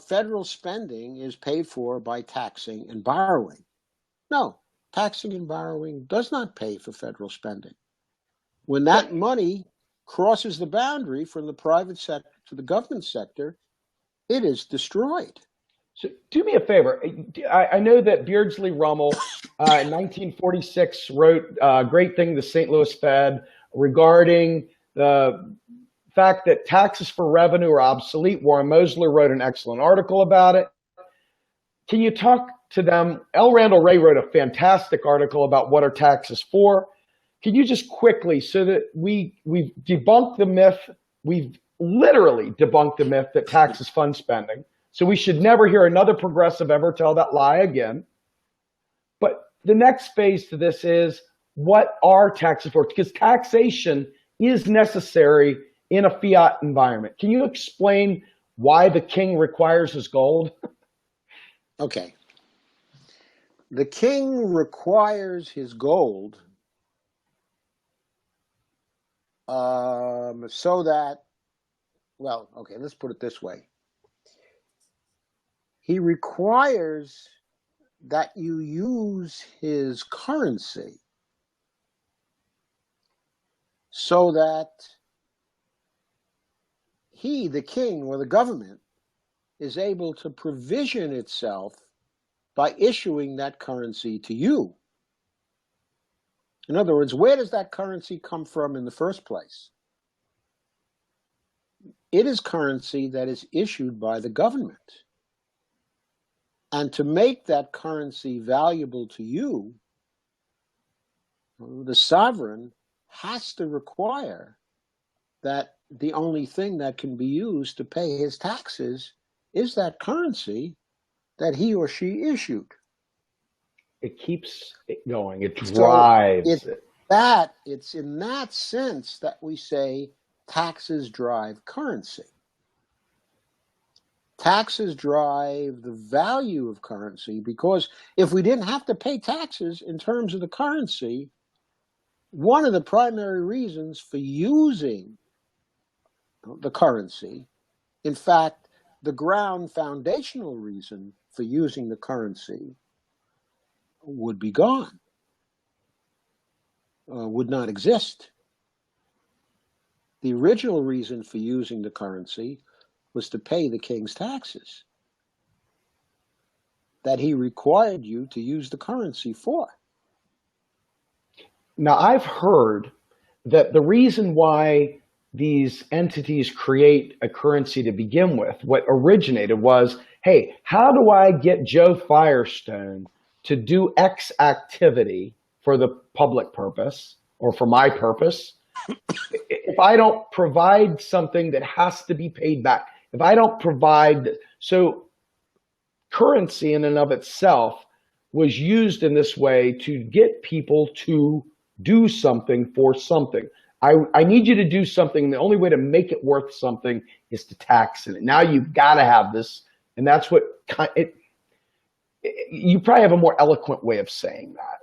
federal spending is paid for by taxing and borrowing. No, taxing and borrowing does not pay for federal spending. When that money crosses the boundary from the private sector to the government sector, it is destroyed. So do me a favor. I know that Beardsley Rummel in 1946 wrote a great thing, the St. Louis Fed, regarding the fact that taxes for revenue are obsolete. Warren Mosler wrote an excellent article about it. Can you talk to them? L. Randall Wray wrote a fantastic article about what are taxes for. Can you just quickly, so that we've debunked the myth, we've literally debunked the myth that taxes fund spending. So we should never hear another progressive ever tell that lie again. But the next phase to this is, what are taxes for? Because taxation is necessary in a fiat environment. Can you explain why the king requires his gold? Okay. The king requires his gold so that, well, okay, let's put it this way. He requires that you use his currency so that he, the king or the government, is able to provision itself by issuing that currency to you. In other words, where does that currency come from in the first place? It is currency that is issued by the government. And to make that currency valuable to you, the sovereign has to require that the only thing that can be used to pay his taxes is that currency that he or she issued. It keeps it going. It So drives it. it's in that sense that we say taxes drive currency. Taxes drive the value of currency, because if we didn't have to pay taxes in terms of the currency, one of the primary reasons for using the currency, in fact, the ground foundational reason for using the currency, would be gone, would not exist. The original reason for using the currency was to pay the king's taxes that he required you to use the currency for. Now, I've heard that the reason why these entities create a currency to begin with, what originated was, hey, how do I get Joe Firestone to do X activity for the public purpose or for my purpose if I don't provide something that has to be paid back? If I don't provide, so currency in and of itself was used in this way to get people to do something for something. I need you to do something. The only way to make it worth something is to tax it. Now you've got to have this, and that's what you probably have a more eloquent way of saying that.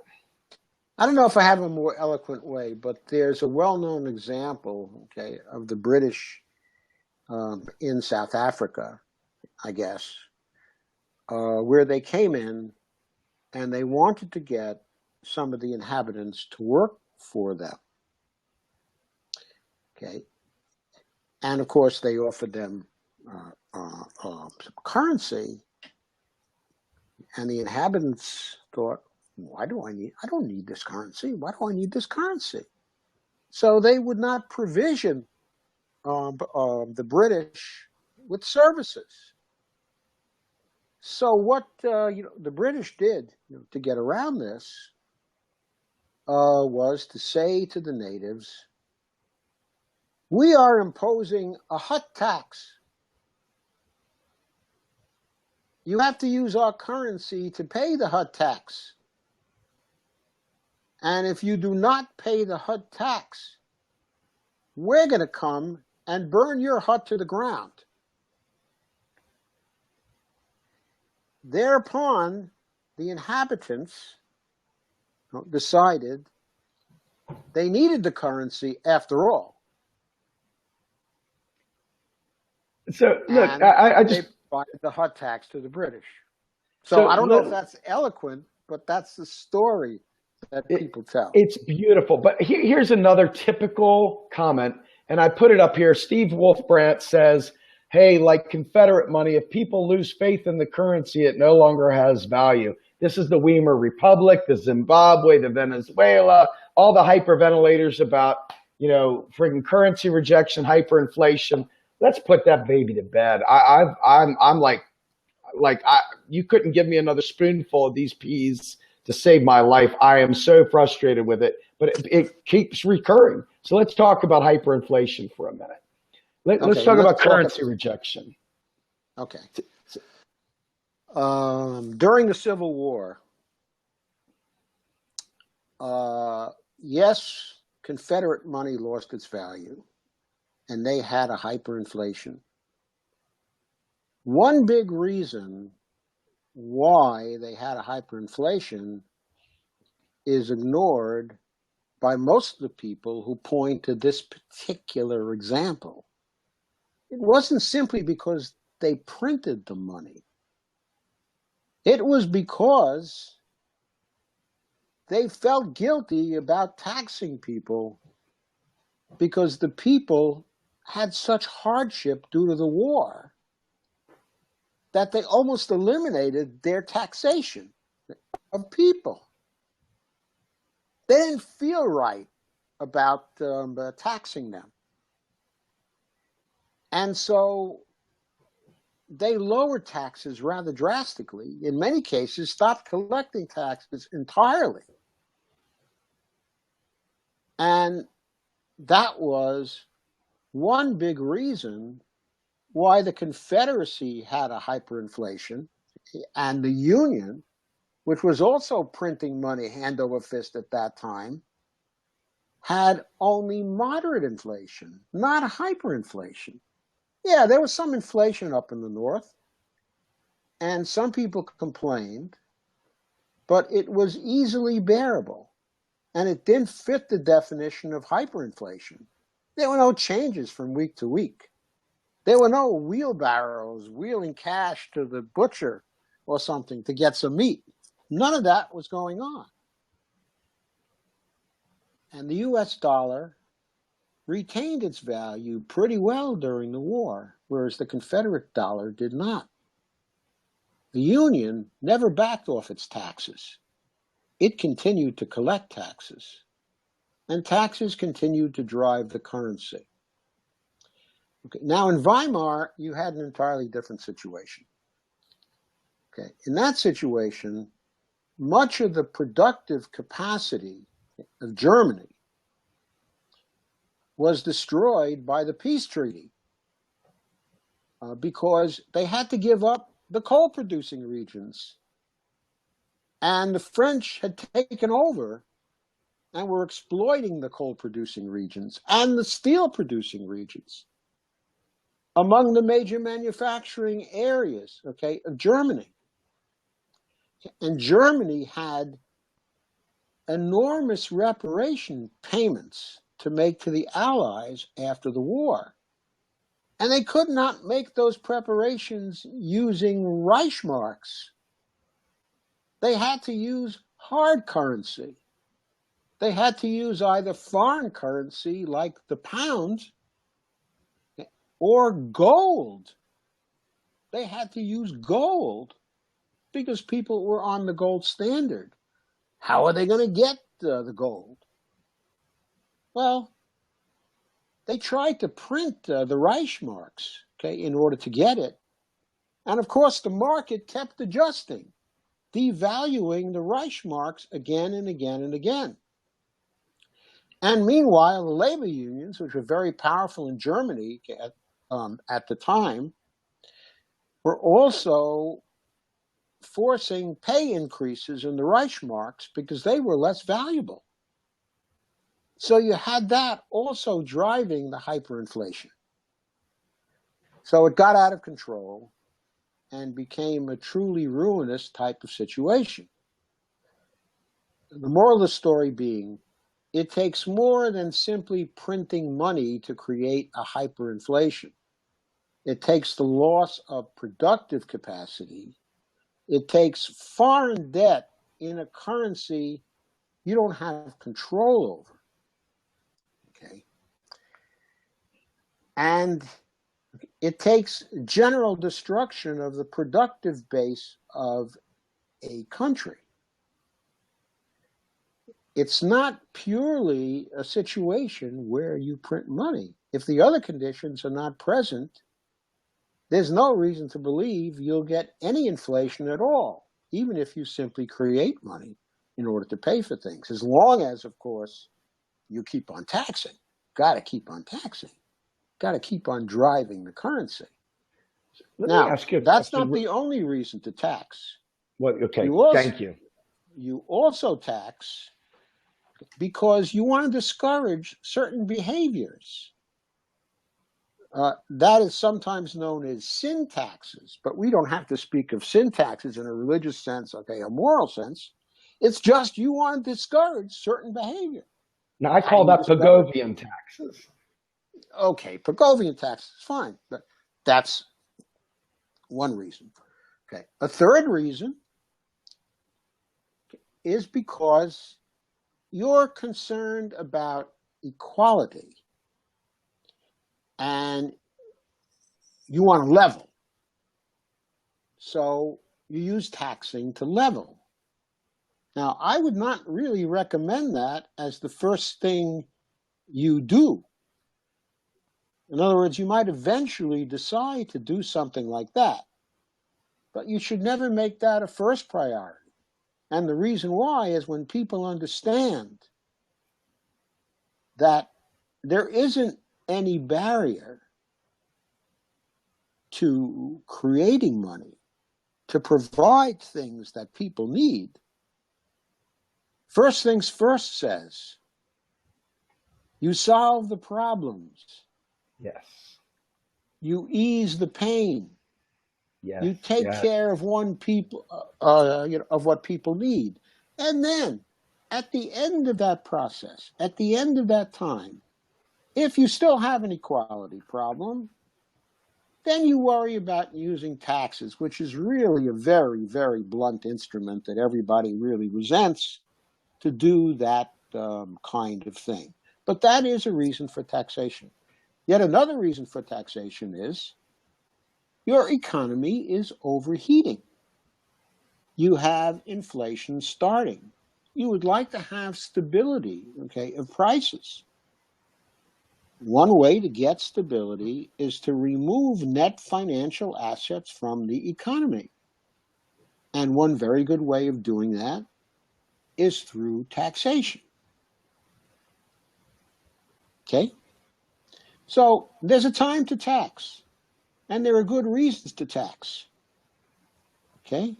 I don't know if I have a more eloquent way, but there's a well-known example, okay, of the British in South Africa, I guess, where they came in and they wanted to get some of the inhabitants to work for them. Okay, and of course they offered them some currency, and the inhabitants thought, I don't need this currency. Why do I need this currency? So they would not provision the British with services. So what the British did to get around this was to say to the natives, we are imposing a hut tax. you have to use our currency to pay the HUD tax. And if you do not pay the HUD tax, we're going to come and burn your hut to the ground. Thereupon, the inhabitants decided they needed the currency after all. So look, And I just they provided the HUD tax to the British. So I don't know if that's eloquent, but that's the story that people tell. It's beautiful. But here's another typical comment, and I put it up here. Steve Wolfbrandt says, hey, like Confederate money, if people lose faith in the currency, it no longer has value. This is the Weimar Republic, the Zimbabwe, the Venezuela, all the hyperventilators about, friggin' currency rejection, hyperinflation. Let's put that baby to bed. I'm like you couldn't give me another spoonful of these peas to save my life. I am so frustrated with it, but it keeps recurring. So let's talk about hyperinflation for a minute. Let's talk about currency rejection. Okay. During the Civil War, yes, Confederate money lost its value, and they had a hyperinflation. One big reason why they had a hyperinflation is ignored by most of the people who point to this particular example. It wasn't simply because they printed the money. It was because they felt guilty about taxing people because the people had such hardship due to the war that they almost eliminated their taxation of people. They didn't feel right about taxing them. And so they lowered taxes rather drastically. In many cases, stopped collecting taxes entirely. And that was one big reason why the Confederacy had a hyperinflation, and the Union, which was also printing money hand over fist at that time, had only moderate inflation, not a hyperinflation. Yeah, there was some inflation up in the North, and some people complained, but it was easily bearable, and it didn't fit the definition of hyperinflation. There were no changes from week to week. There were no wheelbarrows wheeling cash to the butcher or something to get some meat. None of that was going on. And the US dollar retained its value pretty well during the war, whereas the Confederate dollar did not. The Union never backed off its taxes. It continued to collect taxes, and taxes continued to drive the currency. Okay. Now, in Weimar, you had an entirely different situation. Okay. In that situation, much of the productive capacity of Germany was destroyed by the peace treaty because they had to give up the coal-producing regions. And the French had taken over and were exploiting the coal-producing regions and the steel-producing regions among the major manufacturing areas, of Germany. And Germany had enormous reparation payments to make to the Allies after the war. And they could not make those preparations using Reichsmarks. They had to use hard currency. They had to use either foreign currency like the pound or gold. They had to use gold because people were on the gold standard. How are they going to get the gold? Well, they tried to print the Reichsmarks, in order to get it. And of course, the market kept adjusting, devaluing the Reichsmarks again and again and again. And meanwhile, the labor unions, which were very powerful in Germany at the time, were also forcing pay increases in the Reichsmarks because they were less valuable. So you had that also driving the hyperinflation. So it got out of control and became a truly ruinous type of situation. The moral of the story being, it takes more than simply printing money to create a hyperinflation. It takes the loss of productive capacity. It takes foreign debt in a currency you don't have control over. Okay. And it takes general destruction of the productive base of a country. It's not purely a situation where you print money. If the other conditions are not present, there's no reason to believe you'll get any inflation at all, even if you simply create money in order to pay for things, as long as, of course, you keep on taxing. Got to keep on taxing. Got to keep on driving the currency. Let me Now, ask you a that's question. not the only reason to tax. Okay, thank you. You also tax because you want to discourage certain behaviors. That is sometimes known as sin taxes, but we don't have to speak of sin taxes in a religious sense, okay, a moral sense. It's just you want to discourage certain behavior. Now, I call that Pagovian taxes. Okay, Pagovian taxes, fine, but that's one reason. Okay, a third reason is because you're concerned about equality and you want to level. So you use taxing to level. Now, I would not really recommend that as the first thing you do. In other words, you might eventually decide to do something like that, but you should never make that a first priority. And the reason why is when people understand that there isn't any barrier to creating money, to provide things that people need, first things first says, you solve the problems. Yes. You ease the pain. Yes. You take care of of what people need. And then at the end of that process, at the end of that time, if you still have an equality problem, then you worry about using taxes, which is really a very, very blunt instrument that everybody really resents to do that kind of thing. But that is a reason for taxation. Yet another reason for taxation is your economy is overheating. You have inflation starting. You would like to have stability, okay, of prices. One way to get stability is to remove net financial assets from the economy. And one very good way of doing that is through taxation. Okay? So there's a time to tax, and there are good reasons to tax. Okay?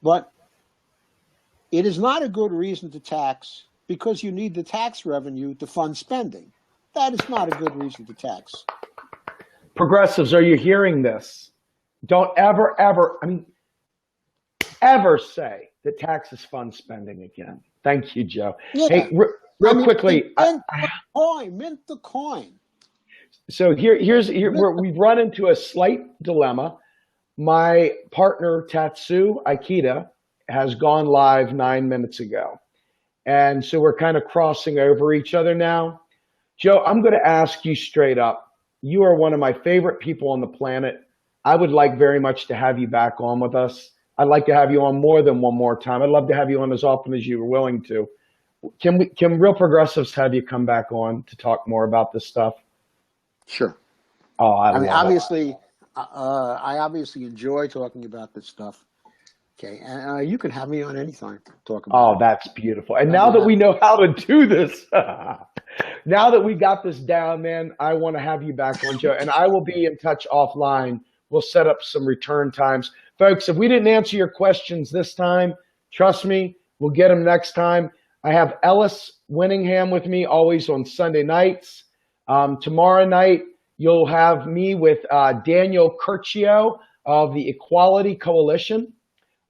But it is not a good reason to tax because you need the tax revenue to fund spending. That is not a good reason to tax. Progressives, are you hearing this? Don't ever say that taxes fund spending again. Thank you, Joe. Yeah. Hey, real quickly. Mint the coin. So we've run into a slight dilemma. My partner, Tatsu Aikida, has gone live 9 minutes ago. And so we're kind of crossing over each other now. Joe, I'm going to ask you straight up. You are one of my favorite people on the planet. I would like very much to have you back on with us. I'd like to have you on more than one more time. I'd love to have you on as often as you are willing to. Can Real Progressives have you come back on to talk more about this stuff? Sure. Oh, I obviously enjoy talking about this stuff. Okay, and you can have me on anytime to talk about. Oh, that's beautiful. And now that we know how to do this, now that we got this down, man, I want to have you back on, Joe. And I will be in touch offline we'll set up some return times. Folks, if we didn't answer your questions this time, trust me, we'll get them next time. I have Ellis Winningham with me always on Sunday nights. Tomorrow night, you'll have me with Daniel Curcio of the Equality Coalition.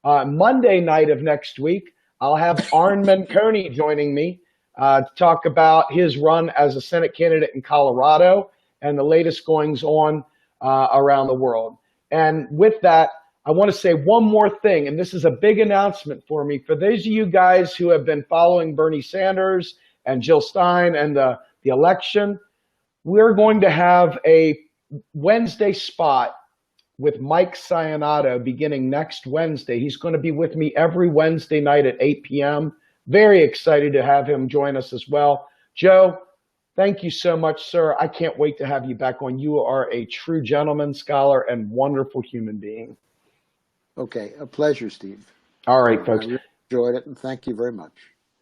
Monday night of next week, I'll have Arn Menconi joining me to talk about his run as a Senate candidate in Colorado and the latest goings on around the world. And with that, I want to say one more thing, and this is a big announcement for me. For those of you guys who have been following Bernie Sanders and Jill Stein and the election, we're going to have a Wednesday spot with Mike Sionato beginning next Wednesday. He's going to be with me every Wednesday night at 8 p.m. Very excited to have him join us as well. Joe, thank you so much, sir. I can't wait to have you back on. You are a true gentleman, scholar, and wonderful human being. Okay, a pleasure, Steve. All right, folks. I really enjoyed it, and thank you very much.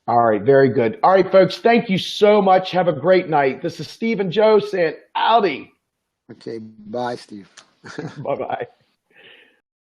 All right, very good. All right, folks, thank you so much. Have a great night. This is Steve and Joe saying, howdy. Okay, bye, Steve. Bye-bye.